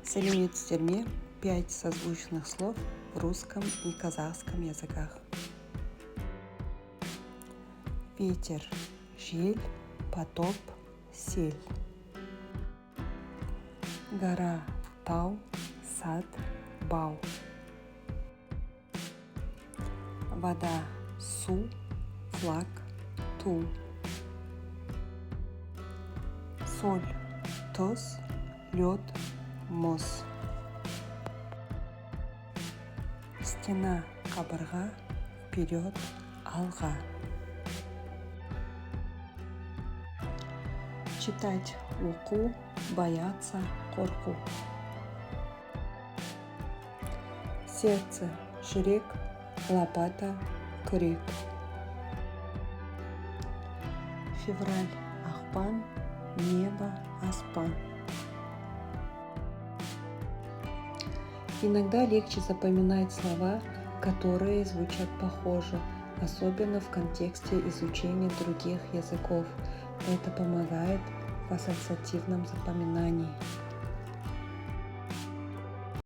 Селимит в тюрьме. 5 созвучных слов в русском и казахском языках. Ветер, жел, потоп, сель. Гора, тау, сад, бау. Вода, су, флаг, ту. Соль, тұз, лед, мұз. Стена, қабырға, вперед, алға. Читать, оқу, бояться, қорқу. Сердце, жүрек, лопата, күрек. Февраль, ақпан, небо, аспан. Иногда легче запоминать слова, которые звучат похоже, особенно в контексте изучения других языков. Это помогает в ассоциативном запоминании.